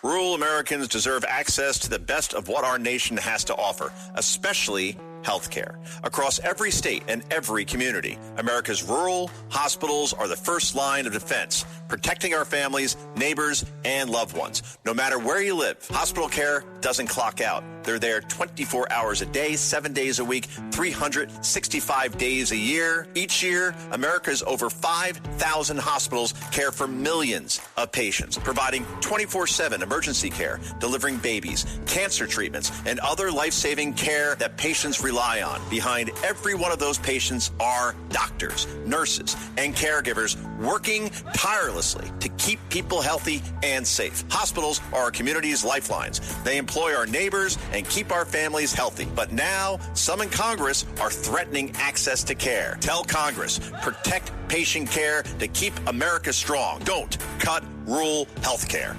Rural Americans deserve access to the best of what our nation has to offer, especially healthcare. Across every state and every community, America's rural hospitals are the first line of defense, protecting our families, neighbors, and loved ones. No matter where you live, hospital care doesn't clock out. They're there 24 hours a day, 7 days a week, 365 days a year. Each year, America's over 5,000 hospitals care for millions of patients, providing 24/7 emergency care, delivering babies, cancer treatments, and other life-saving care that patients rely on. Behind every one of those patients are doctors, nurses, and caregivers working tirelessly to keep people healthy and safe. Hospitals are our community's lifelines. They employ our neighbors and keep our families healthy. But now, some in Congress are threatening access to care. Tell Congress, protect patient care to keep America strong. Don't cut rural health care.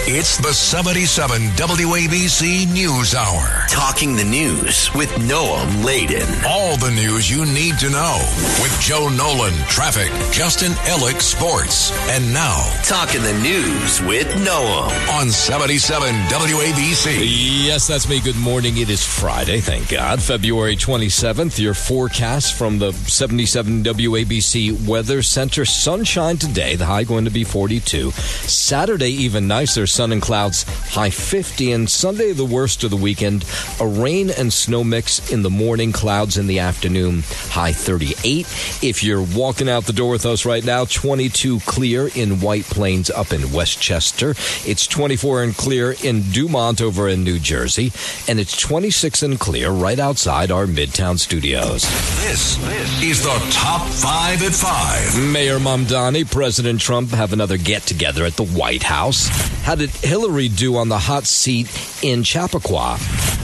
It's the 77 WABC News Hour. Talking the news with Noam Laden. All the news you need to know with Joe Nolan, traffic, Justin Ellick, sports. And now, Talking the news with Noam on 77 WABC. Yes, that's me. Good morning. It is Friday, thank God. February 27th. Your forecast from the 77 WABC Weather Center. Sunshine today. The high going to be 42. Saturday, even nicer, sun and clouds, high 50. And Sunday, the worst of the weekend, a rain and snow mix in the morning, clouds in the afternoon, high 38. If you're walking out the door with us right now, 22 clear in White Plains up in Westchester. It's 24 and clear in Dumont over in New Jersey. And it's 26 and clear right outside our Midtown studios. This is the Top 5 at 5. Mayor Mamdani, President Trump have another get-together at the White House. How did Hillary do on the hot seat in Chappaqua?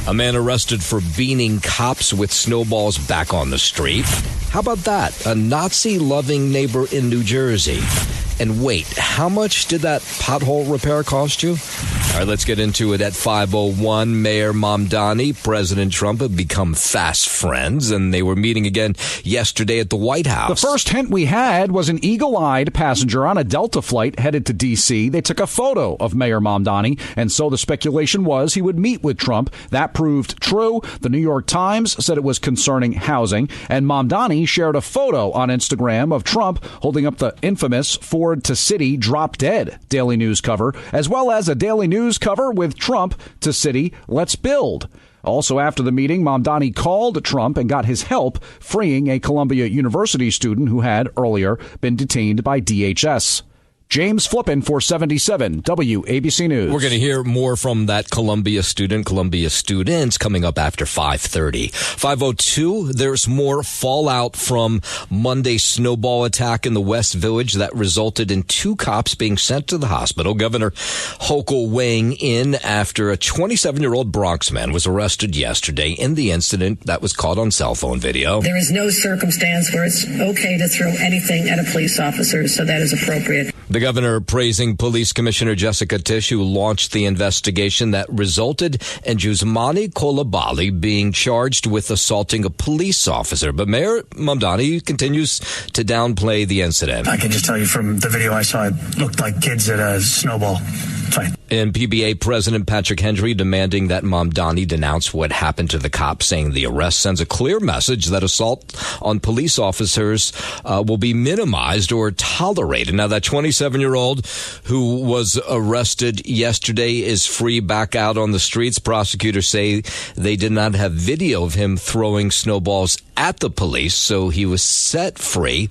A man arrested for beating cops with snowballs back on the street. How about that? A Nazi-loving neighbor in New Jersey. And wait, how much did that pothole repair cost you? All right, let's get into it at 5:01. Mayor Mamdani, President Trump have become fast friends, and they were meeting again yesterday at the White House. The first hint we had was an eagle-eyed passenger on a Delta flight headed to D.C. They took a photo of Mayor Mamdani, and so the speculation was he would meet with Trump. That proved true. The New York Times said it was concerning housing, and Mamdani shared a photo on Instagram of Trump holding up the infamous Ford to City drop dead Daily News cover, as well as a Daily News cover with Trump to City Let's Build. Also after the meeting, Mamdani called Trump and got his help freeing a Columbia University student who had earlier been detained by DHS. James Flippin for 77 WABC News. We're going to hear more from that Columbia students coming up after 5:30. 5:02, there's more fallout from Monday's snowball attack in the West Village that resulted in 2 cops being sent to the hospital. Governor Hochul weighing in after a 27-year-old Bronx man was arrested yesterday in the incident that was caught on cell phone video. There is no circumstance where it's okay to throw anything at a police officer, so that is appropriate. The governor praising Police Commissioner Jessica Tisch, who launched the investigation that resulted in Juzmani Coulibaly being charged with assaulting a police officer. But Mayor Mamdani continues to downplay the incident. I can just tell you from the video I saw, it looked like kids at a snowball fight. And PBA President Patrick Henry demanding that Mamdani denounce what happened to the cop, saying the arrest sends a clear message that assault on police officers will be minimized or tolerated. Now, that 27-year-old who was arrested yesterday is free back out on the streets. Prosecutors say they did not have video of him throwing snowballs at the police, so he was set free.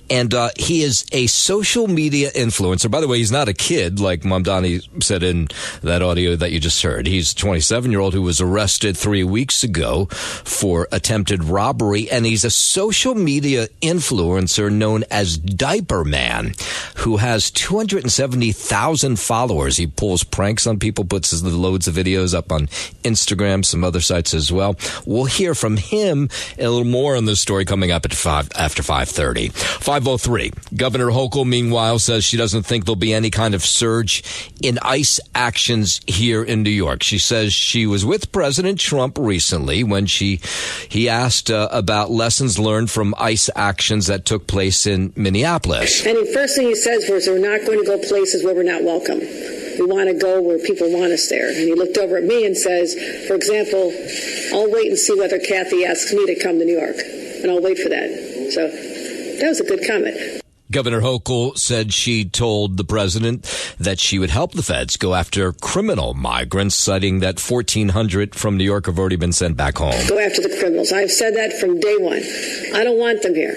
And he is a social media influencer. By the way, he's not a kid, like Mamdani said in that audio that you just heard. He's a 27-year-old who was arrested 3 weeks ago for attempted robbery, and he's a social media influencer known as Diaper Man, who has 270,000 followers. He pulls pranks on people, puts loads of videos up on Instagram, some other sites as well. We'll hear from him in a little More on this story coming up at after 5:30. 5:03. Governor Hochul, meanwhile, says she doesn't think there'll be any kind of surge in ICE actions here in New York. She says she was with President Trump recently when he asked about lessons learned from ICE actions that took place in Minneapolis. And the first thing he says was, we're not going to go places where we're not welcome. We want to go where people want us there. And he looked over at me and says, for example, I'll wait and see whether Kathy asks me to come to New York. And I'll wait for that. So that was a good comment. Governor Hochul said she told the president that she would help the feds go after criminal migrants, citing that 1,400 from New York have already been sent back home. Go after the criminals. I've said that from day one. I don't want them here.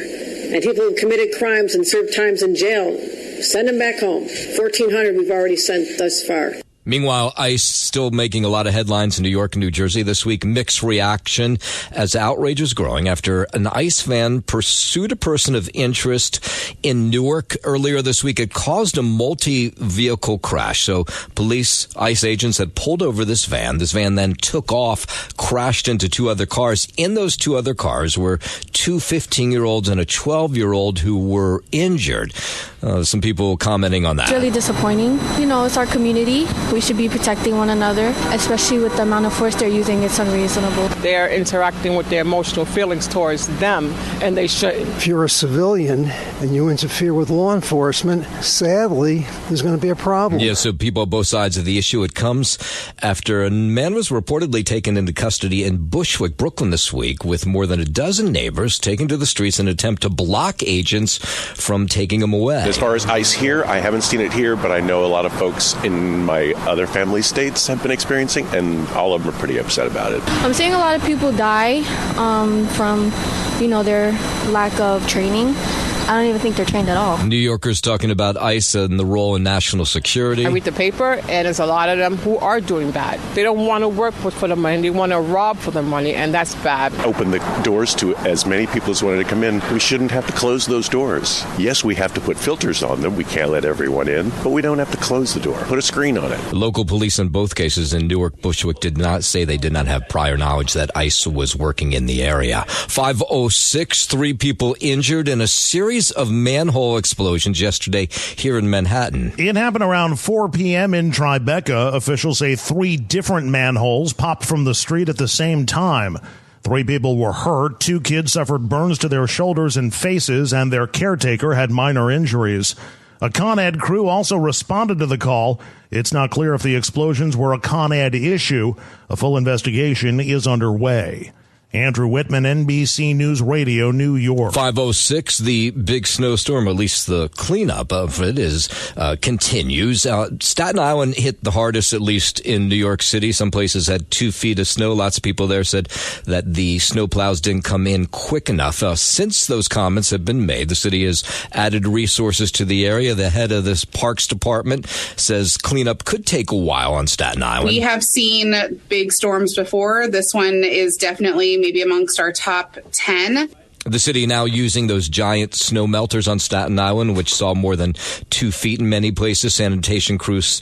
And people who've committed crimes and served times in jail, send them back home. 1,400 we've already sent thus far. Meanwhile, ICE still making a lot of headlines in New York and New Jersey this week. Mixed reaction as outrage is growing after an ICE van pursued a person of interest in Newark earlier this week. It caused a multi-vehicle crash. So police, ICE agents had pulled over this van. This van then took off, crashed into two other cars. In those two other cars were two 15-year-olds and a 12-year-old who were injured. Some people commenting on that. It's really disappointing. It's our community. We should be protecting one another, especially with the amount of force they're using. It's unreasonable. They're interacting with their emotional feelings towards them, and they shouldn't. If you're a civilian and you interfere with law enforcement, sadly, there's going to be a problem. Yeah, so people on both sides of the issue. It comes after a man was reportedly taken into custody in Bushwick, Brooklyn this week, with more than a dozen neighbors taken to the streets in an attempt to block agents from taking him away. As far as ICE here, I haven't seen it here, but I know a lot of folks in my other family states have been experiencing, and all of them are pretty upset about it. I'm seeing a lot of people die from, their lack of training. I don't even think they're trained at all. New Yorkers talking about ICE and the role in national security. I read the paper, and there's a lot of them who are doing bad. They don't want to work for the money. They want to rob for the money, and that's bad. Open the doors to as many people as wanted to come in. We shouldn't have to close those doors. Yes, we have to put filters on them. We can't let everyone in, but we don't have to close the door. Put a screen on it. Local police in both cases in Newark, Bushwick did not say they did not have prior knowledge that ICE was working in the area. 5:06, 3 people injured in a series of manhole explosions yesterday here in Manhattan. It happened around 4 p.m. in Tribeca. Officials say 3 different manholes popped from the street at the same time. 3 people were hurt. 2 kids suffered burns to their shoulders and faces, and their caretaker had minor injuries. A Con Ed crew also responded to the call. It's not clear if the explosions were a Con Ed issue. A full investigation is underway. Andrew Whitman, NBC News Radio, New York. 5:06, the big snowstorm, at least the cleanup of it, continues. Staten Island hit the hardest, at least in New York City. Some places had 2 feet of snow. Lots of people there said that the snowplows didn't come in quick enough. Since those comments have been made, the city has added resources to the area. The head of this Parks Department says cleanup could take a while on Staten Island. We have seen big storms before. This one is definitely maybe amongst our top 10. The city now using those giant snow melters on Staten Island, which saw more than 2 feet in many places. Sanitation crews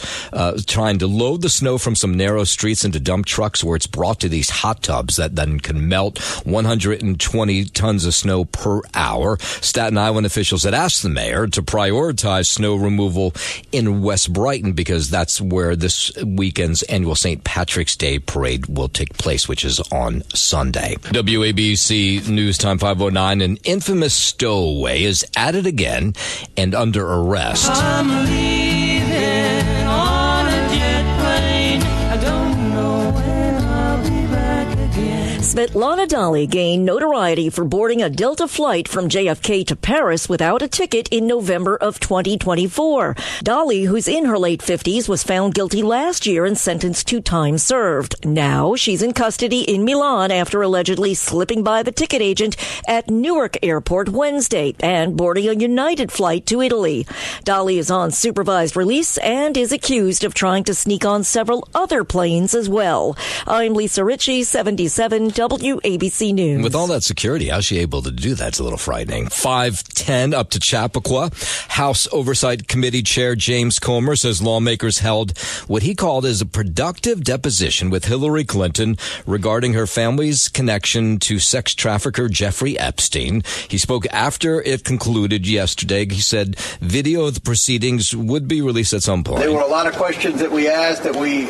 trying to load the snow from some narrow streets into dump trucks where it's brought to these hot tubs that then can melt 120 tons of snow per hour. Staten Island officials had asked the mayor to prioritize snow removal in West Brighton because that's where this weekend's annual St. Patrick's Day parade will take place, which is on Sunday. WABC News Time 5:09. An infamous stowaway is at it again and under arrest. I'm leaving on a jet plane. I don't know when I'll be back again. Svetlana Dali gained notoriety for boarding a Delta flight from JFK to Paris without a ticket in November of 2024. Dali, who's in her late 50s, was found guilty last year and sentenced to time served. Now she's in custody in Milan after allegedly slipping by the ticket agent at Newark Airport Wednesday and boarding a United flight to Italy. Dali is on supervised release and is accused of trying to sneak on several other planes as well. I'm Lisa Ritchie, 77 WABC News. With all that security, how's she able to do that? It's a little frightening. 5:10 up to Chappaqua. House Oversight Committee Chair James Comer says lawmakers held what he called as a productive deposition with Hillary Clinton regarding her family's connection to sex trafficker Jeffrey Epstein. He spoke after it concluded yesterday. He said video of the proceedings would be released at some point. There were a lot of questions that we asked that we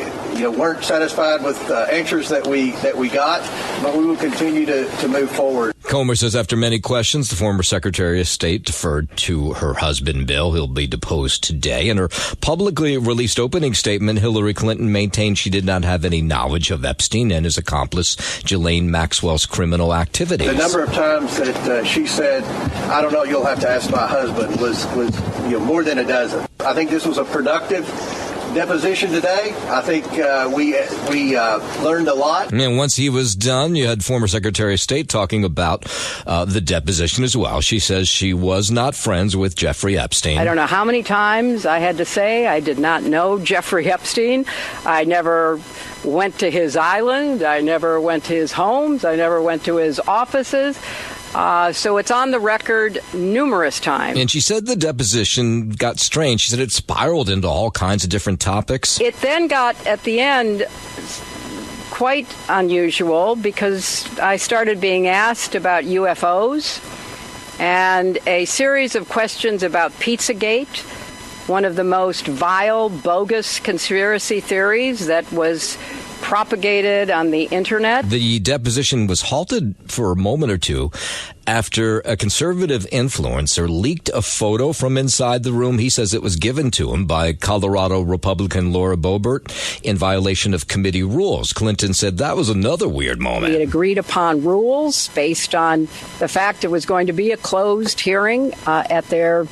weren't satisfied with answers that we got, but we will continue to move forward. Comer says after many questions, the former Secretary of State deferred to her husband, Bill. He'll be deposed today. In her publicly released opening statement, Hillary Clinton maintained she did not have any knowledge of Epstein and his accomplice, Ghislaine Maxwell's criminal activities. The number of times that she said, I don't know, you'll have to ask my husband, was more than a dozen. I think this was a productive deposition today. I think we learned a lot. And once he was done, you had former Secretary of State talking about the deposition as well. She says she was not friends with Jeffrey Epstein. I don't know how many times I had to say I did not know Jeffrey Epstein. I never went to his island. I never went to his homes. I never went to his offices. So it's on the record numerous times. And she said the deposition got strange. She said it spiraled into all kinds of different topics. It then got, at the end, quite unusual because I started being asked about UFOs and a series of questions about Pizzagate, one of the most vile, bogus conspiracy theories that was propagated on the internet. The deposition was halted for a moment or two after a conservative influencer leaked a photo from inside the room. He says it was given to him by Colorado Republican Laura Boebert in violation of committee rules. Clinton said that was another weird moment. We had agreed upon rules based on the fact it was going to be a closed hearing at their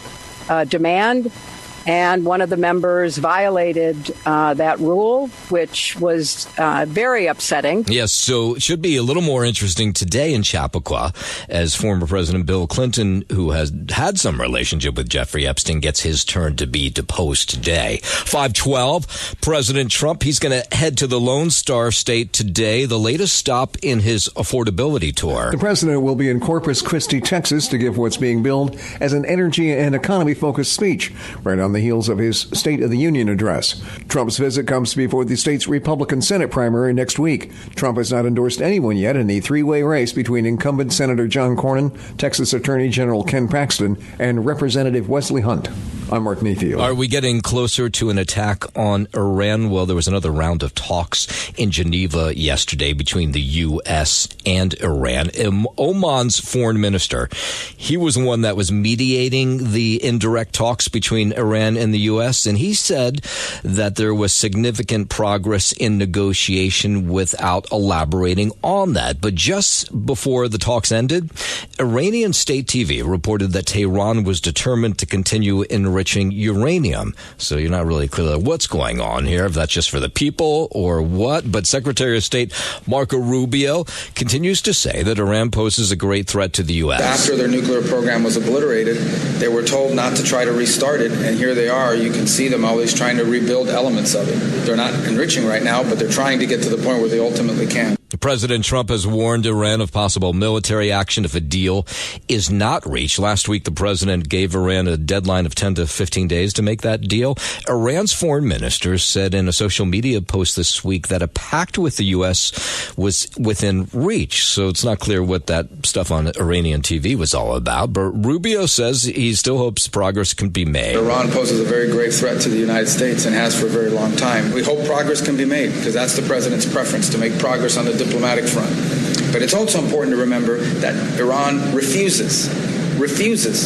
demand. And one of the members violated that rule, which was very upsetting. Yes, so it should be a little more interesting today in Chappaqua as former President Bill Clinton, who has had some relationship with Jeffrey Epstein, gets his turn to be deposed today. 5:12, President Trump, he's going to head to the Lone Star State today, the latest stop in his affordability tour. The president will be in Corpus Christi, Texas, to give what's being billed as an energy and economy-focused speech right on the heels of his State of the Union address. Trump's visit comes before the state's Republican Senate primary next week. Trump has not endorsed anyone yet in the three-way race between incumbent Senator John Cornyn, Texas Attorney General Ken Paxton, and Representative Wesley Hunt. I'm Mark Mayfield. Are we getting closer to an attack on Iran? Well, there was another round of talks in Geneva yesterday between the U.S. and Iran. Oman's foreign minister, he was the one that was mediating the indirect talks between Iran and the U.S., and he said that there was significant progress in negotiation without elaborating on that. But just before the talks ended, Iranian state TV reported that Tehran was determined to continue enriching uranium. So you're not really clear what's going on here, if that's just for the people or what. But Secretary of State Marco Rubio continues to say that Iran poses a great threat to the U.S. After their nuclear program was obliterated, they were told not to try to restart it, and here they are. You can see them always trying to rebuild elements of it. They're not enriching right now, but they're trying to get to the point where they ultimately can. President Trump has warned Iran of possible military action if a deal is not reached. Last week, the president gave Iran a deadline of 10 to 15 days to make that deal. Iran's foreign minister said in a social media post this week that a pact with the U.S. was within reach. So it's not clear what that stuff on Iranian TV was all about. But Rubio says he still hopes progress can be made. Iran poses a very grave threat to the United States and has for a very long time. We hope progress can be made because that's the president's preference, to make progress on the diplomatic front. But it's also important to remember that Iran refuses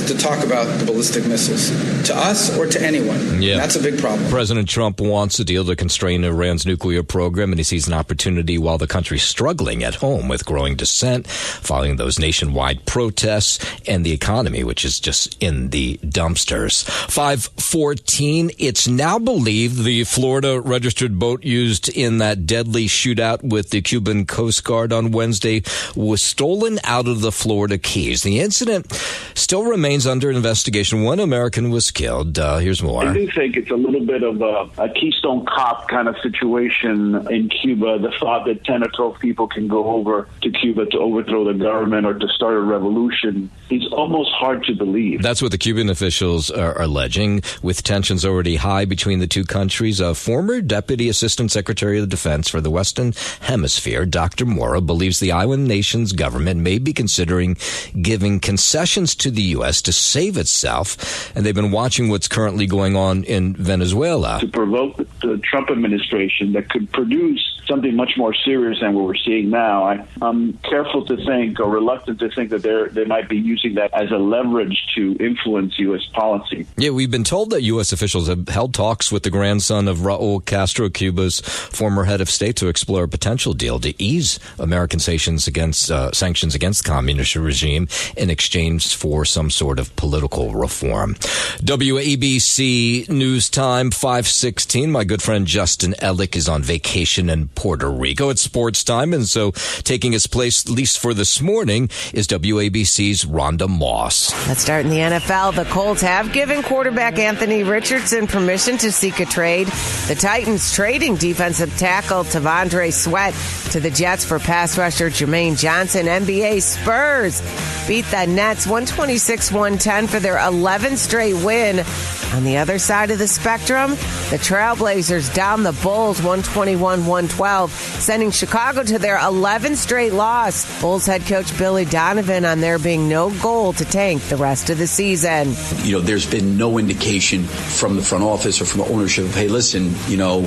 to talk about the ballistic missiles to us or to anyone. Yeah. That's a big problem. President Trump wants a deal to constrain Iran's nuclear program, and he sees an opportunity while the country's struggling at home with growing dissent following those nationwide protests and the economy, which is just in the dumpsters. 5:14. It's now believed the Florida registered boat used in that deadly shootout with the Cuban Coast Guard on Wednesday was stolen out of the Florida Keys. The incident still remains under investigation. One American was killed. Here's more. I do think it's a little bit of a Keystone Cop kind of situation in Cuba. The thought that 10 or 12 people can go over to Cuba to overthrow the government or to start a revolution is almost hard to believe. That's what the Cuban officials are alleging, with tensions already high between the two countries. A former Deputy Assistant Secretary of Defense for the Western Hemisphere, Dr. Mora, believes the island nation's government may be considering giving concessions to the U.S. to save itself, and they've been watching what's currently going on in Venezuela. To provoke the Trump administration that could produce something much more serious than what we're seeing now. I'm careful to think, or reluctant to think, that they might be using that as a leverage to influence U.S. policy. Yeah, we've been told that U.S. officials have held talks with the grandson of Raul Castro, Cuba's former head of state, to explore a potential deal to ease American sanctions against the communist regime in exchange for some sort of political reform. WABC News Time, 5:16. My good friend Justin Ellick is on vacation in Puerto Rico. It's sports time, and so taking his place, at least for this morning, is WABC's Rhonda Moss. Let's start in the NFL. The Colts have given quarterback Anthony Richardson permission to seek a trade. The Titans trading defensive tackle Tavondre Sweat to the Jets for pass rusher Jermaine Johnson. NBA Spurs beat the Nets 126-110 for their 11th straight win. On the other side of the spectrum, the Trailblazers down the Bulls 121-112, sending Chicago to their 11th straight loss. Bulls head coach Billy Donovan on there being no goal to tank the rest of the season. You know, there's been no indication from the front office or from the ownership of, hey, listen, you know,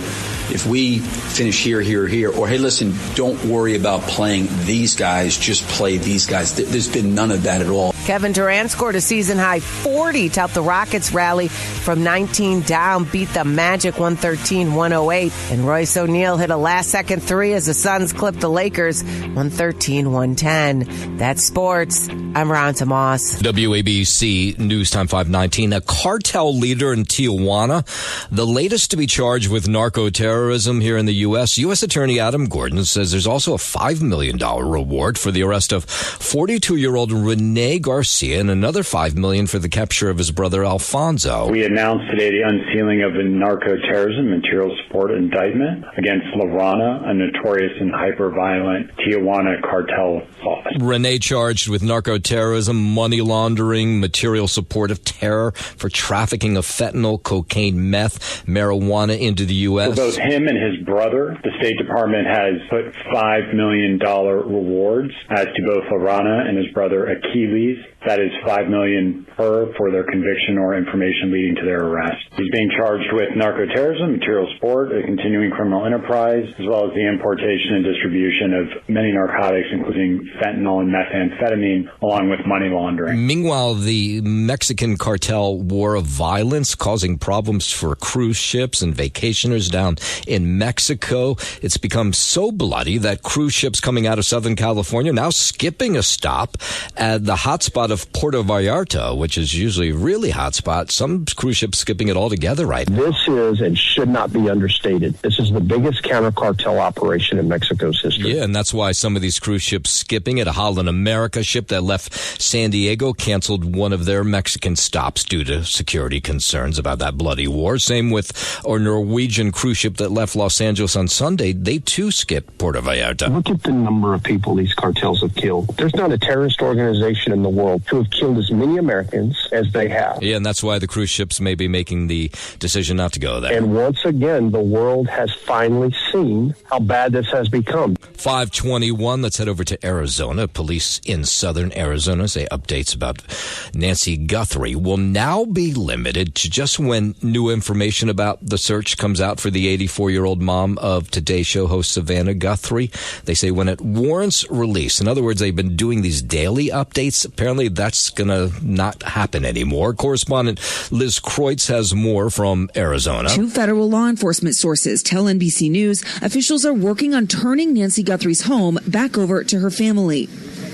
if we finish here, or hey, listen, don't worry about playing these guys, just play these guys. There's been none of that at all. Kevin Durant scored a season-high 40 to help the Rockets rally from 19 down, beat the Magic 113-108. And Royce O'Neal hit a last-second three as the Suns clipped the Lakers 113-110. That's sports. I'm Rhonda Moss. WABC News Time 5:19. A cartel leader in Tijuana, the latest to be charged with narco-terrorism here in the U.S. U.S. Attorney Adam Gordon says there's also a $5 million reward for the arrest of 42-year-old Rene Garcia and another $5 million for the capture of his brother Alfonso. We announced today the unsealing of a narco-terrorism material support indictment against La Rana, a notorious and hyper-violent Tijuana cartel boss. Rene charged with narco-terrorism, money laundering, material support of terror for trafficking of fentanyl, cocaine, meth, marijuana into the U.S. For both him and his brother, the State Department has put $5 million rewards as to both La Rana and his brother Achilles. That is $5 million per for their conviction or information leading to their arrest. He's being charged with narco-terrorism, material support, a continuing criminal enterprise, as well as the importation and distribution of many narcotics, including fentanyl and methamphetamine, along with money laundering. Meanwhile, the Mexican cartel war of violence causing problems for cruise ships and vacationers down in Mexico. It's become so bloody that cruise ships coming out of Southern California now skipping a stop at the hotspot of Puerto Vallarta, which is usually a really hot spot. Some cruise ships skipping it altogether right now. This is and should not be understated. This is the biggest counter-cartel operation in Mexico's history. Yeah, and that's why some of these cruise ships skipping it. A Holland America ship that left San Diego canceled one of their Mexican stops due to security concerns about that bloody war. Same with our Norwegian cruise ship that left Los Angeles on Sunday. They too skipped Puerto Vallarta. Look at the number of people these cartels have killed. There's not a terrorist organization in the world who have killed as many Americans as they have. Yeah, and that's why the cruise ships may be making the decision not to go there. And once again, the world has finally seen how bad this has become. 5:21, let's head over to Arizona. Police in southern Arizona say updates about Nancy Guthrie will now be limited to just when new information about the search comes out for the 84-year-old mom of Today Show host Savannah Guthrie. They say when it warrants release. In other words, they've been doing these daily updates. Apparently, that's going to not happen anymore. Correspondent Liz Kreutz has more from Arizona. Two federal law enforcement sources tell NBC News officials are working on turning Nancy Guthrie's home back over to her family.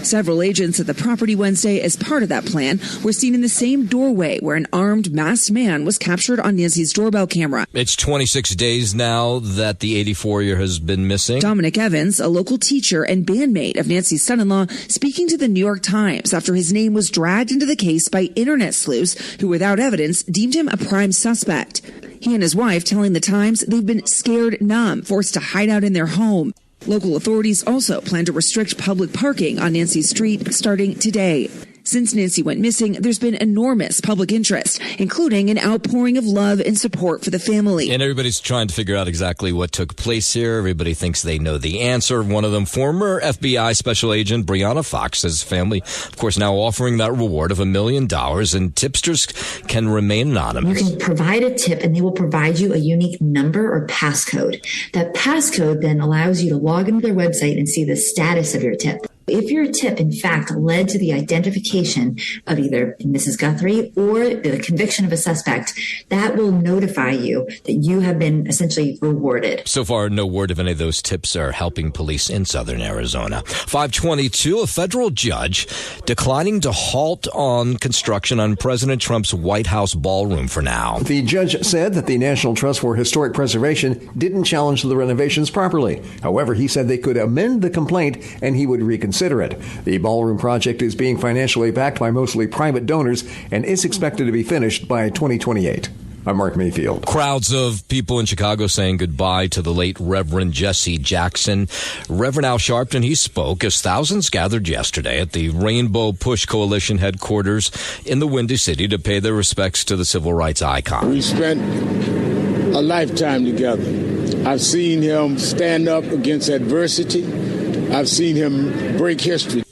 Several agents at the property Wednesday as part of that plan were seen in the same doorway where an armed, masked man was captured on Nancy's doorbell camera. It's 26 days now that the 84-year has been missing. Dominic Evans, a local teacher and bandmate of Nancy's son-in-law, speaking to the New York Times after his name was dragged into the case by internet sleuths who, without evidence, deemed him a prime suspect. He and his wife telling the Times they've been scared numb, forced to hide out in their home. Local authorities also plan to restrict public parking on Nancy's street starting today. Since Nancy went missing, there's been enormous public interest, including an outpouring of love and support for the family. And everybody's trying to figure out exactly what took place here. Everybody thinks they know the answer. One of them, former FBI Special Agent Brianna Fox, says family, of course, now offering that reward of $1 million, and tipsters can remain anonymous. You can provide a tip, and they will provide you a unique number or passcode. That passcode then allows you to log into their website and see the status of your tip. If your tip, in fact, led to the identification of either Mrs. Guthrie or the conviction of a suspect, that will notify you that you have been essentially rewarded. So far, no word if any of those tips are helping police in southern Arizona. 522, a federal judge declining to halt on construction on President Trump's White House ballroom for now. The judge said that the National Trust for Historic Preservation didn't challenge the renovations properly. However, he said they could amend the complaint and he would reconsider it. The ballroom project is being financially backed by mostly private donors and is expected to be finished by 2028. I'm Mark Mayfield. Crowds of people in Chicago saying goodbye to the late Reverend Jesse Jackson. Reverend Al Sharpton, he spoke as thousands gathered yesterday at the Rainbow Push Coalition headquarters in the Windy City to pay their respects to the civil rights icon. We spent a lifetime together. I've seen him stand up against adversity. I've seen him break history.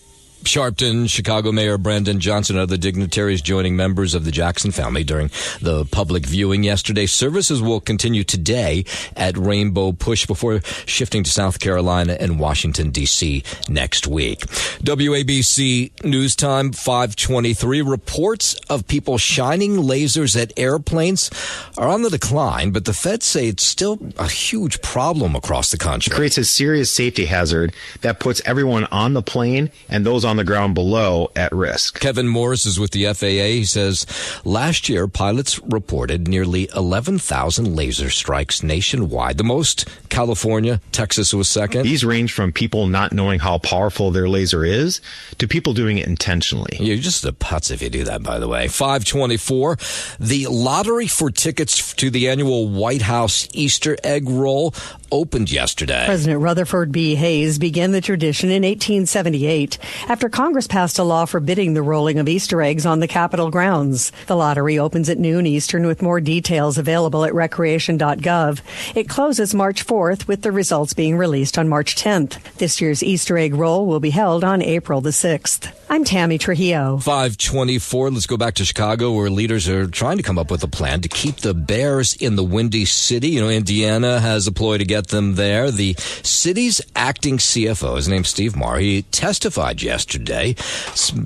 Sharpton, Chicago Mayor Brandon Johnson, and other dignitaries joining members of the Jackson family during the public viewing yesterday. Services will continue today at Rainbow Push before shifting to South Carolina and Washington, D.C. next week. WABC News Time, 5:23. Reports of people shining lasers at airplanes are on the decline, but the feds say it's still a huge problem across the country. It creates a serious safety hazard that puts everyone on the plane and those on the ground below at risk. Kevin Morris is with the FAA. He says last year pilots reported nearly 11,000 laser strikes nationwide. The most, California, Texas was second. These range from people not knowing how powerful their laser is to people doing it intentionally. You're just a putz if you do that, by the way. 5:24. The lottery for tickets to the annual White House Easter egg roll opened yesterday. President Rutherford B. Hayes began the tradition in 1878 after Congress passed a law forbidding the rolling of Easter eggs on the Capitol grounds. The lottery opens at noon Eastern with more details available at recreation.gov. It closes March 4th with the results being released on March 10th. This year's Easter egg roll will be held on April the 6th. I'm Tammy Trujillo. 5:24. Let's go back to Chicago, where leaders are trying to come up with a plan to keep the Bears in the Windy City. You know, Indiana has a ploy to get them there. The city's acting CFO, his name's Steve Marr, he testified yesterday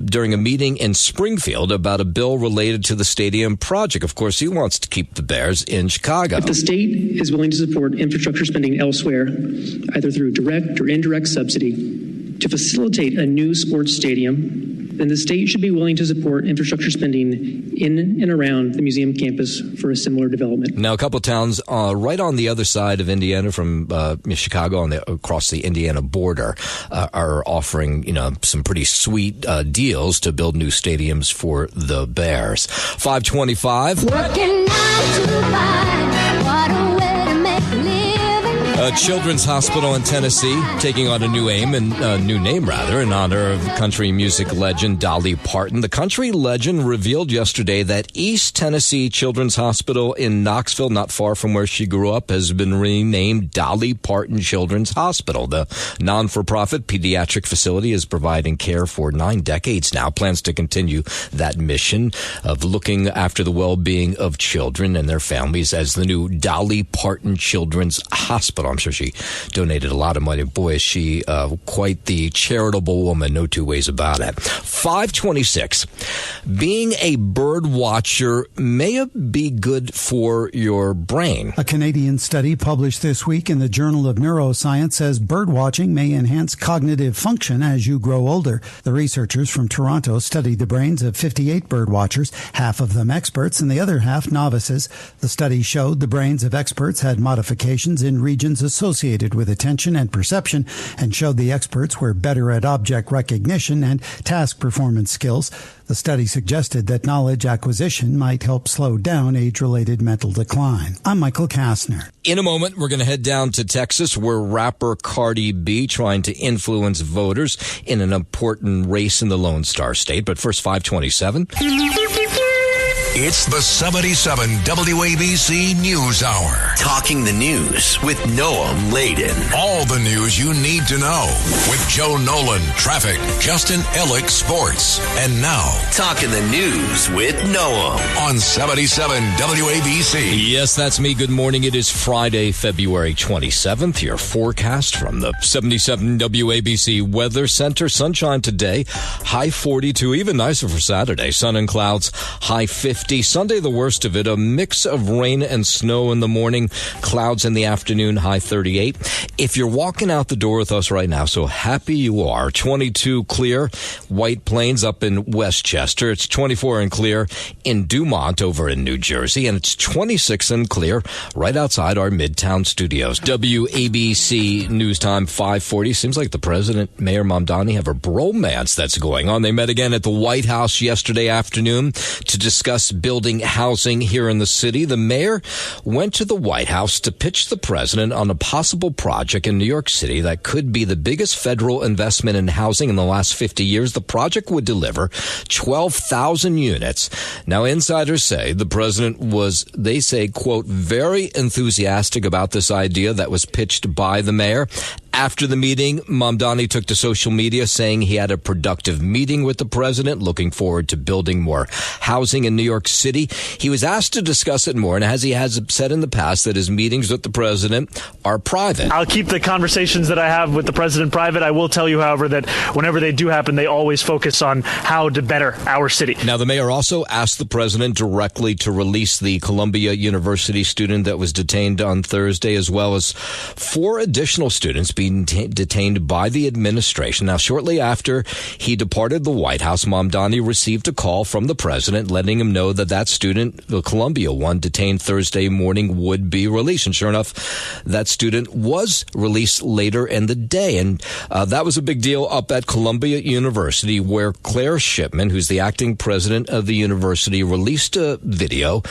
during a meeting in Springfield about a bill related to the stadium project. Of course, he wants to keep the Bears in Chicago. If the state is willing to support infrastructure spending elsewhere, either through direct or indirect subsidy, to facilitate a new sports stadium, then the state should be willing to support infrastructure spending in and around the museum campus for a similar development. Now, a couple of towns right on the other side of Indiana from Chicago, across the Indiana border, are offering some pretty sweet deals to build new stadiums for the Bears. 5:25. Working 9 to 5, what a way to make a living. A children's hospital in Tennessee taking on a new name in honor of country music legend Dolly Parton. The country legend revealed yesterday that East Tennessee Children's Hospital in Knoxville, not far from where she grew up, has been renamed Dolly Parton Children's Hospital. The non-for-profit pediatric facility is providing care for 9 decades now. Plans to continue that mission of looking after the well-being of children and their families as the new Dolly Parton Children's Hospital. I'm sure she donated a lot of money. Boy, is she quite the charitable woman. No two ways about it. 526. Being a bird watcher may be good for your brain. A Canadian study published this week in the Journal of Neuroscience says bird watching may enhance cognitive function as you grow older. The researchers from Toronto studied the brains of 58 bird watchers, half of them experts and the other half novices. The study showed the brains of experts had modifications in regions associated with attention and perception, and showed the experts were better at object recognition and task performance skills. The study suggested that knowledge acquisition might help slow down age-related mental decline. I'm Michael Kastner. In a moment, we're going to head down to Texas, where rapper Cardi B trying to influence voters in an important race in the Lone Star State. But first, 527. It's the 77 WABC News Hour. Talking the news with Noam Laden. All the news you need to know with Joe Nolan, traffic, Justin Ellick, sports. And now, Talking the news with Noam on 77 WABC. Yes, that's me. Good morning. It is Friday, February 27th. Your forecast from the 77 WABC Weather Center. Sunshine today, high 42, even nicer for Saturday. Sun and clouds, high 50. Sunday, the worst of it, a mix of rain and snow in the morning, clouds in the afternoon, high 38. If you're walking out the door with us right now, so happy you are. 22 clear, White Plains up in Westchester. It's 24 and clear in Dumont over in New Jersey, and it's 26 and clear right outside our Midtown studios. WABC News Time 540. Seems like the president, Mayor Mamdani, have a bromance that's going on. They met again at the White House yesterday afternoon to discuss building housing here in the city. The mayor went to the White House to pitch the president on a possible project in New York City that could be the biggest federal investment in housing in the last 50 years. The project would deliver 12,000 units. Now, insiders say the president was, they say, quote, very enthusiastic about this idea that was pitched by the mayor. After the meeting, Mamdani took to social media saying he had a productive meeting with the president, looking forward to building more housing in New York City. He was asked to discuss it more, and as he has said in the past, that his meetings with the president are private. I'll keep the conversations that I have with the president private. I will tell you, however, that whenever they do happen, they always focus on how to better our city. Now, the mayor also asked the president directly to release the Columbia University student that was detained on Thursday, as well as 4 additional students being detained by the administration. Now, shortly after he departed the White House, Mamdani received a call from the president letting him know that student, the Columbia one, detained Thursday morning, would be released. And sure enough, that student was released later in the day. And that was a big deal up at Columbia University, where Claire Shipman, who's the acting president of the university, released a video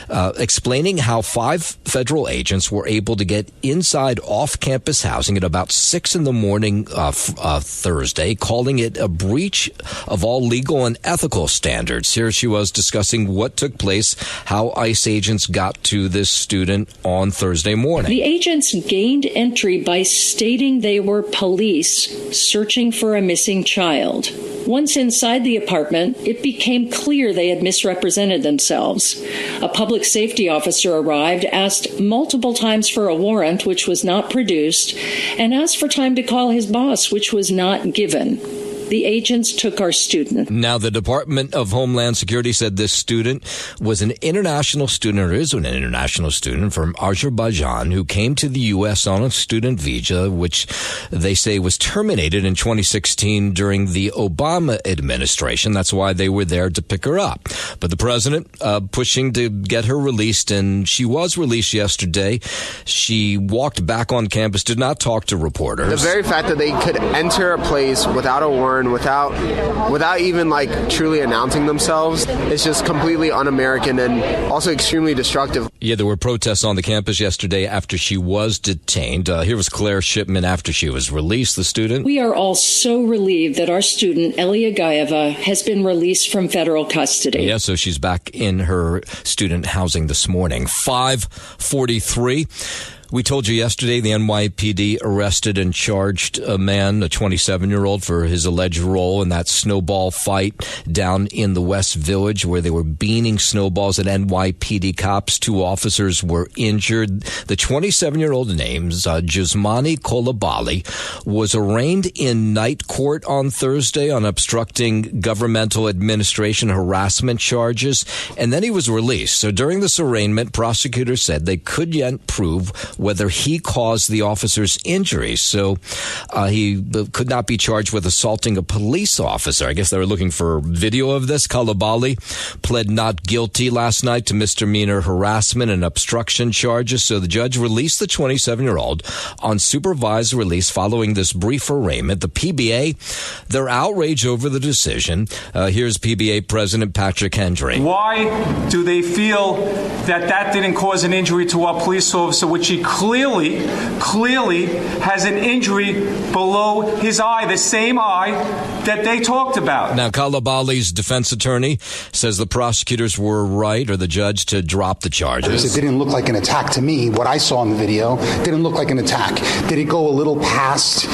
explaining how 5 federal agents were able to get inside off-campus housing at about 6 in the morning Thursday, calling it a breach of all legal and ethical standards. Here she was discussing what took place, how ICE agents got to this student on Thursday morning. The agents gained entry by stating they were police searching for a missing child. Once inside the apartment, it became clear they had misrepresented themselves. A public safety officer arrived, asked multiple times for a warrant, which was not produced, and asked for time to call his boss, which was not given. The agents took our student. Now, the Department of Homeland Security said this student was an international student, or is an international student from Azerbaijan, who came to the U.S. on a student visa, which they say was terminated in 2016 during the Obama administration. That's why they were there to pick her up. But the president pushing to get her released, and she was released yesterday. She walked back on campus, did not talk to reporters. The very fact that they could enter a place without a warrant, without even truly announcing themselves, it's just completely un-American and also extremely destructive. Yeah, there were protests on the campus yesterday after she was detained. Here was Claire Shipman after she was released, the student. We are all so relieved that our student, Elia Gaeva, has been released from federal custody. Yeah, so she's back in her student housing this morning. 5:43. We told you yesterday the NYPD arrested and charged a man, a 27-year-old, for his alleged role in that snowball fight down in the West Village where they were beaning snowballs at NYPD cops. 2 officers were injured. The 27-year-old, named Jusmani Coulibaly, was arraigned in night court on Thursday on obstructing governmental administration harassment charges, and then he was released. So during this arraignment, prosecutors said they could yet prove whether he caused the officer's injuries. So he could not be charged with assaulting a police officer. I guess they were looking for video of this. Coulibaly pled not guilty last night to misdemeanor harassment and obstruction charges. So the judge released the 27-year-old on supervised release following this brief arraignment. The PBA, they're outraged over the decision. Here's PBA President Patrick Henry. Why do they feel that didn't cause an injury to our police officer, which he clearly has an injury below his eye, the same eye that they talked about? Now, Coulibaly's defense attorney says the prosecutors were right, or the judge, to drop the charges. It didn't look like an attack to me. What I saw in the video didn't look like an attack. Did it go a little past,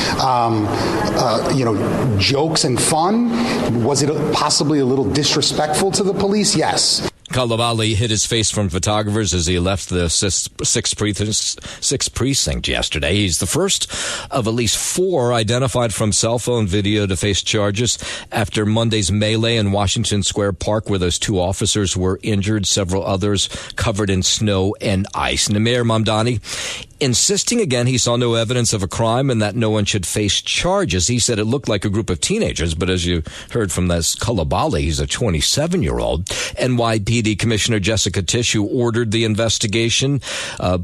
jokes and fun? Was it possibly a little disrespectful to the police? Yes. Coulibaly hid his face from photographers as he left the 6th precinct yesterday. He's the first of at least 4 identified from cell phone video to face charges after Monday's melee in Washington Square Park, where those 2 officers were injured, several others covered in snow and ice. And Mayor Mamdani insisting again he saw no evidence of a crime and that no one should face charges. He said it looked like a group of teenagers, but as you heard from this Coulibaly, he's a 27-year-old. NYPD Commissioner Jessica Tisch, who ordered the investigation,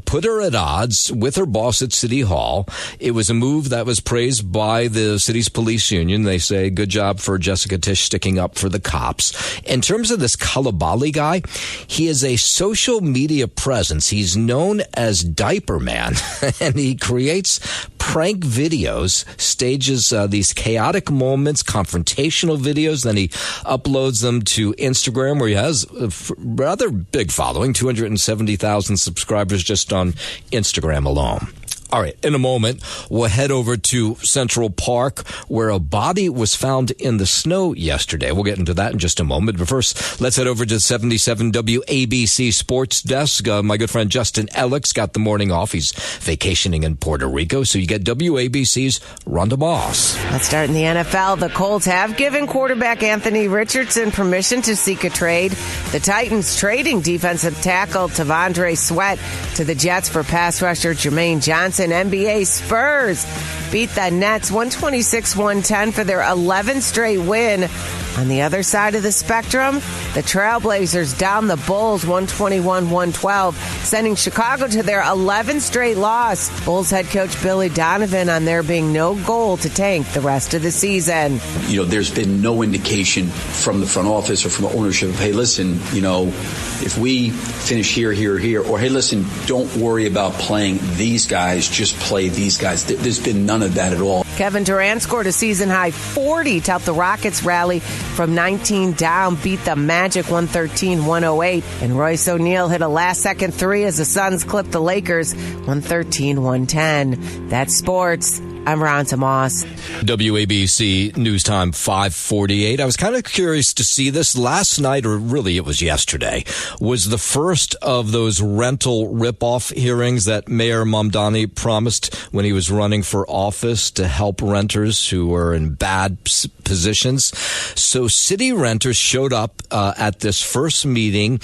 put her at odds with her boss at City Hall. It was a move that was praised by the city's police union. They say, good job for Jessica Tisch sticking up for the cops. In terms of this Coulibaly guy, he is a social media presence. He's known as Diaper Man. And he creates prank videos, stages these chaotic moments, confrontational videos. Then he uploads them to Instagram, where he has a rather big following, 270,000 subscribers just on Instagram alone. All right, in a moment, we'll head over to Central Park, where a body was found in the snow yesterday. We'll get into that in just a moment. But first, let's head over to 77 WABC Sports Desk. My good friend Justin Ellick's got the morning off. He's vacationing in Puerto Rico. So you get WABC's Rhonda Moss. Let's start in the NFL. The Colts have given quarterback Anthony Richardson permission to seek a trade. The Titans trading defensive tackle Tavondre Sweat to the Jets for pass rusher Jermaine Johnson. NBA Spurs beat the Nets 126-110 for their 11th straight win. On the other side of the spectrum, the Trailblazers down the Bulls 121-112, sending Chicago to their 11th straight loss. Bulls head coach Billy Donovan on there being no goal to tank the rest of the season. There's been no indication from the front office or from the ownership of, hey, listen, if we finish here, or hey, listen, don't worry about playing these guys, just play these guys. There's been none of that at all. Kevin Durant scored a season-high 40 to help the Rockets rally from 19 down, beat the Magic 113-108. And Royce O'Neal hit a last-second 3 as the Suns clipped the Lakers 113-110. That's sports. I'm Rhonda Moss. WABC News Time 5:48. I was kind of curious to see this last night, or really it was yesterday, was the first of those rental ripoff hearings that Mayor Mamdani promised when he was running for office to help renters who were in bad positions. So city renters showed up at this first meeting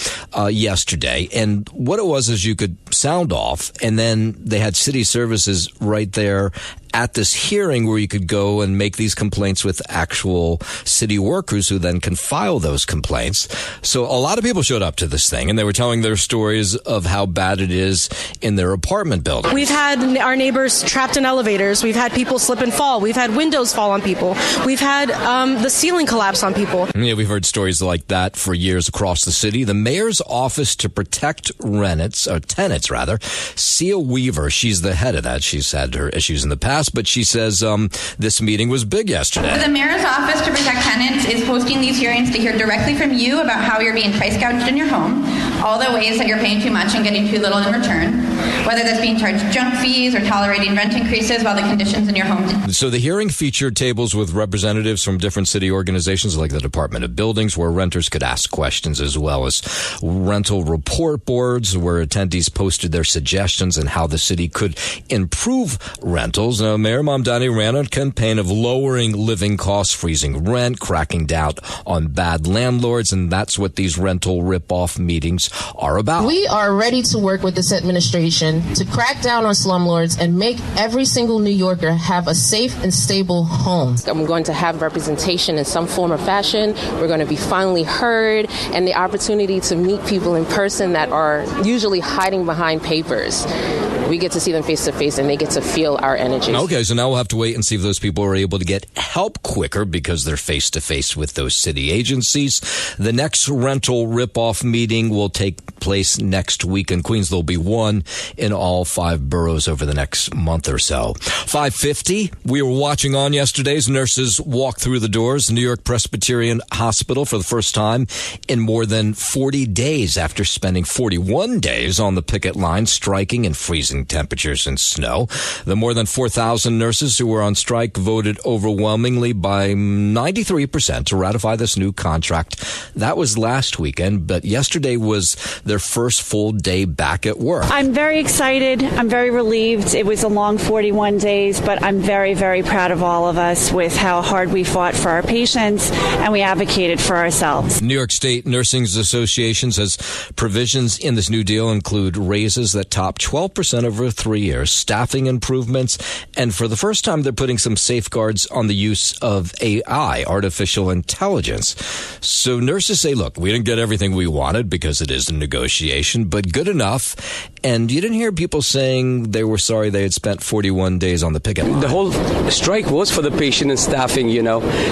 yesterday, and what it was is you could sound off, and then they had city services right there at this hearing where you could go and make these complaints with actual city workers who then can file those complaints. So a lot of people showed up to this thing, and they were telling their stories of how bad it is in their apartment building. We've had our neighbors trapped in elevators. We've had people slip and fall. We've had windows fall on people. We've had the ceiling collapse on people. Yeah, we've heard stories like that for years across the city. The mayor's office to protect tenants, Sia Weaver, she's the head of that. She's had her issues in the past, but she says this meeting was big yesterday. The mayor's office to protect tenants is hosting these hearings to hear directly from you about how you're being price gouged in your home, all the ways that you're paying too much and getting too little in return. whether that's being charged junk fees or tolerating rent increases while the conditions in your home. So the hearing featured tables with representatives from different city organizations like the Department of Buildings, where renters could ask questions, as well as rental report boards where attendees posted their suggestions and how the city could improve rentals. Now, Mayor Mamdani ran a campaign of lowering living costs, freezing rent, cracking down on bad landlords, and that's what these rental rip-off meetings are about. We are ready to work with this administration to crack down on slumlords and make every single New Yorker have a safe and stable home. I'm going to have representation in some form or fashion. We're going to be finally heard, and the opportunity to meet people in person that are usually hiding behind papers. We get to see them face to face, and they get to feel our energy. Okay, so now we'll have to wait and see if those people are able to get help quicker because they're face to face with those city agencies. The next rental rip-off meeting will take place next week in Queens. There'll be one in all 5 boroughs over the next month or so. 5:50, we were watching on yesterday's nurses walk through the doors, New York Presbyterian Hospital, for the first time in more than 40 days after spending 41 days on the picket line, striking in freezing temperatures and snow. The more than 4,000 nurses who were on strike voted overwhelmingly by 93% to ratify this new contract. That was last weekend, but yesterday was their first full day back at work. I'm very excited. I'm very relieved. It was a long 41 days, but I'm very, very proud of all of us with how hard we fought for our patients and we advocated for ourselves. New York State Nursing Association says provisions in this new deal include raises that top 12% over 3 years, staffing improvements, and for the first time, they're putting some safeguards on the use of AI, artificial intelligence. So nurses say, look, we didn't get everything we wanted because it is a negotiation, but good enough. And you didn't hear people saying they were sorry they had spent 41 days on the picket line. The whole strike was for the patient and staffing,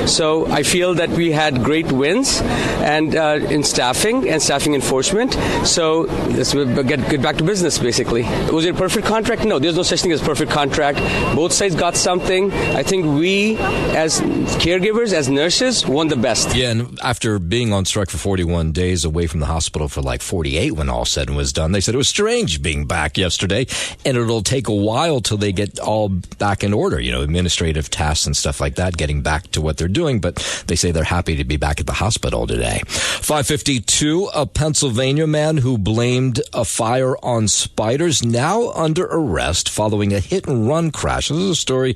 So I feel that we had great wins and in staffing and staffing enforcement. So let's get back to business, basically. Was it a perfect contract? No, there's no such thing as a perfect contract. Both sides got something. I think we, as caregivers, as nurses, won the best. Yeah, and after being on strike for 41 days away from the hospital for like 48 when all said and was done, they said it was strange being back yesterday, and it'll take a while till they get all back in order, administrative tasks and stuff like that, getting back to what they're doing, but they say they're happy to be back at the hospital today. 5:52, a Pennsylvania man who blamed a fire on spiders now under arrest following a hit-and-run crash. This is a story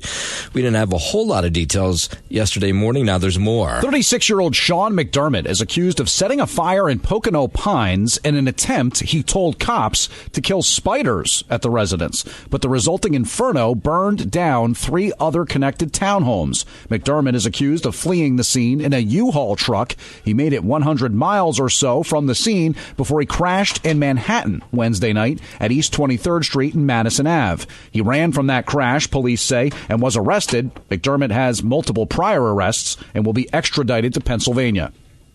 we didn't have a whole lot of details yesterday morning. Now there's more. 36-year-old Sean McDermott is accused of setting a fire in Pocono Pines in an attempt, he told cops, to kill spiders at the residence. But the resulting inferno burned down 3 other connected townhomes. McDermott is accused of fleeing the scene in a U-Haul truck. He made it 100 miles or so from the scene before he crashed in Manhattan Wednesday night at East 23rd Street and Madison Ave. He ran from that crash, police say, and was arrested. McDermott has multiple prior arrests and will be extradited to Pennsylvania.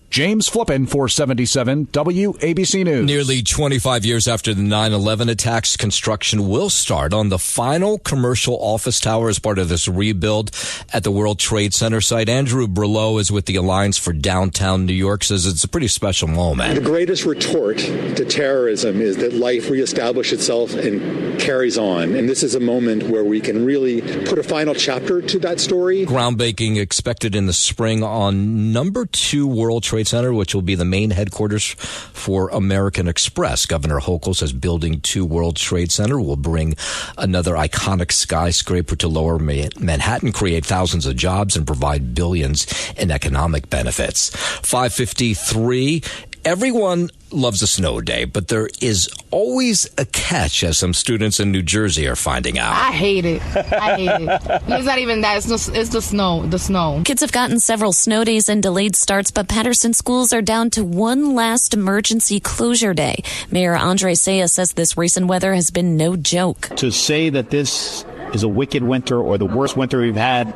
James Flippin, 477 WABC News. Nearly 25 years after the 9/11 attacks, construction will start on the final commercial office tower as part of this rebuild at the World Trade Center site. Andrew Berlow is with the Alliance for Downtown New York, says it's a pretty special moment. The greatest retort to terrorism is that life reestablishes itself and carries on. And this is a moment where we can really put a final chapter to that story. Groundbreaking expected in the spring on number 2 World Trade Center, which will be the main headquarters for American Express. Governor Hochul says building 2 World Trade Center will bring another iconic skyscraper to lower Manhattan, create thousands of jobs, and provide billions in economic benefits. 5:53. Everyone loves a snow day, but there is always a catch, as some students in New Jersey are finding out. I hate it. It's not even that. It's the snow. Kids have gotten several snow days and delayed starts, but Patterson schools are down to one last emergency closure day. Mayor Andre Saya says this recent weather has been no joke. To say that this is a wicked winter or the worst winter we've had,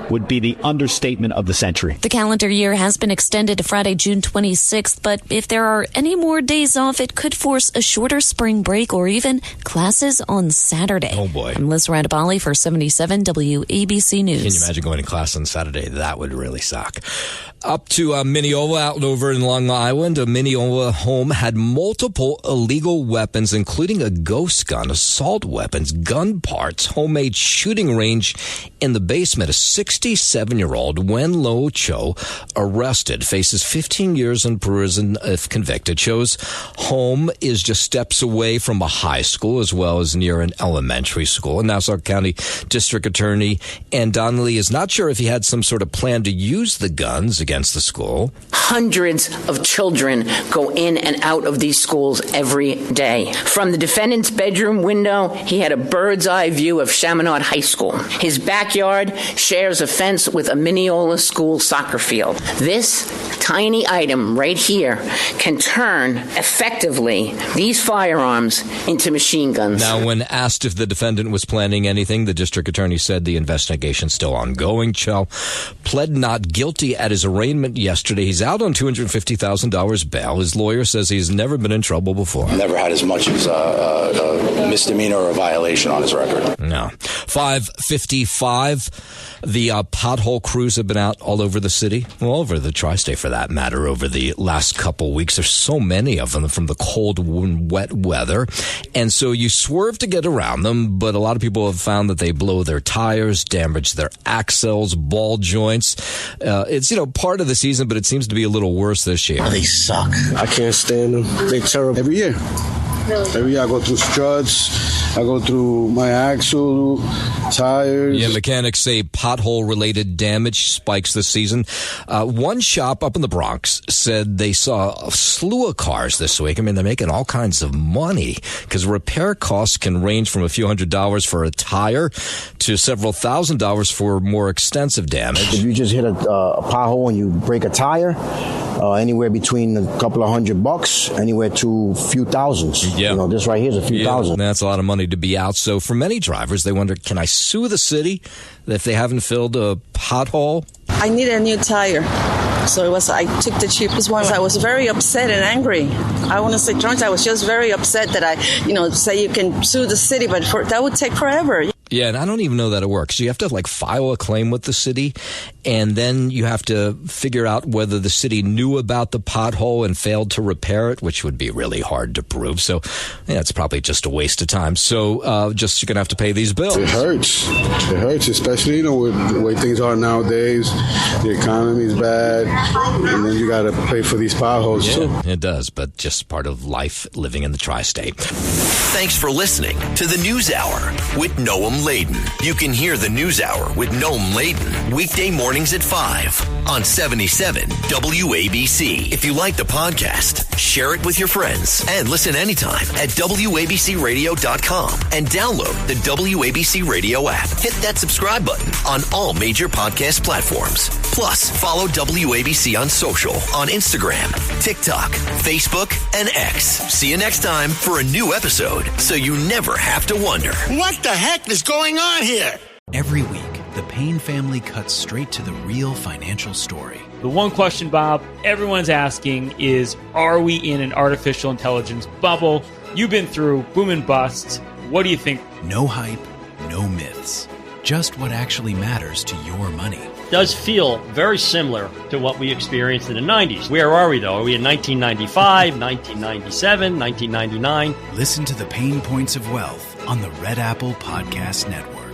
would be the understatement of the century. The calendar year has been extended to Friday, June 26th, but if there are any more days off, it could force a shorter spring break or even classes on Saturday. Oh, boy. I'm Liz Radabali for 77 WABC News. Can you imagine going to class on Saturday? That would really suck. Up to Mineola, out and over in Long Island. A Mineola home had multiple illegal weapons, including a ghost gun, assault weapons, gun parts, homemade shooting range in the basement. A 67-year-old Wen Lo Cho, arrested, faces 15 years in prison if convicted. Cho's home is just steps away from a high school as well as near an elementary school. And Nassau County District Attorney Ann Donnelly is not sure if he had some sort of plan to use the guns against the school. Hundreds of children go in and out of these schools every day. From the defendant's bedroom window, he had a bird's eye view of Chaminade High School. His backyard shares a fence with a Mineola school soccer field. This tiny item right here can turn effectively these firearms into machine guns. Now, when asked if the defendant was planning anything, the district attorney said the investigation's still ongoing. Cho pled not guilty at his arraignment yesterday. He's out on $250,000 bail. His lawyer says he's never been in trouble before. Never had as much as a misdemeanor or a violation on his record. No. 5:55. The pothole crews have been out all over the city, all over the tri-state for that matter, over the last couple weeks. There's so many of them from the cold and wet weather. And so you swerve to get around them, but a lot of people have found that they blow their tires, damage their axles, ball joints. It's, part of the season, but it seems to be a little worse this year. Oh, they suck. I can't stand them. They're terrible. Every year. Every year I go through struts. I go through my axle, tires. Yeah, mechanics say pothole-related damage spikes this season. One shop up in the Bronx said they saw a slew of cars this week. I mean, they're making all kinds of money because repair costs can range from a few $100s for a tire to several $1,000s for more extensive damage. If you just hit a pothole and you break a tire, anywhere between a couple of $100, anywhere to a few thousands. Yeah. This right here is a few thousand. That's a lot of money to be out. So for many drivers, they wonder, can I sue the city if they haven't filled a pothole? I needed a new tire. So I took the cheapest ones. I was very upset and angry. I want to say, I was just very upset that say you can sue the city, but that would take forever. Yeah, and I don't even know that it works. You have to file a claim with the city, and then you have to figure out whether the city knew about the pothole and failed to repair it, which would be really hard to prove. So, it's probably just a waste of time. So, you're going to have to pay these bills. It hurts. It hurts, especially, with the way things are nowadays. The economy's bad, and then you got to pay for these potholes, too. It does, but just part of life living in the tri-state. Thanks for listening to the News Hour with Noam Laden. You can hear the News Hour with Noam Laden weekday mornings at 5 on 77 WABC. If you like the podcast, share it with your friends and listen anytime at WABCRadio.com and download the WABC Radio app. Hit that subscribe button on all major podcast platforms. Plus, follow WABC on social on Instagram, TikTok, Facebook, and X. See you next time for a new episode so you never have to wonder. What the heck is going on here? Every week, the Payne family cuts straight to the real financial story. The one question, Bob, everyone's asking is, are we in an artificial intelligence bubble? You've been through boom and busts. What do you think? No hype, no myths. Just what actually matters to your money. Does feel very similar to what we experienced in the 90s. Where are we, though? Are we in 1995, 1997, 1999? Listen to the Pain Points of Wealth on the Red Apple Podcast Network.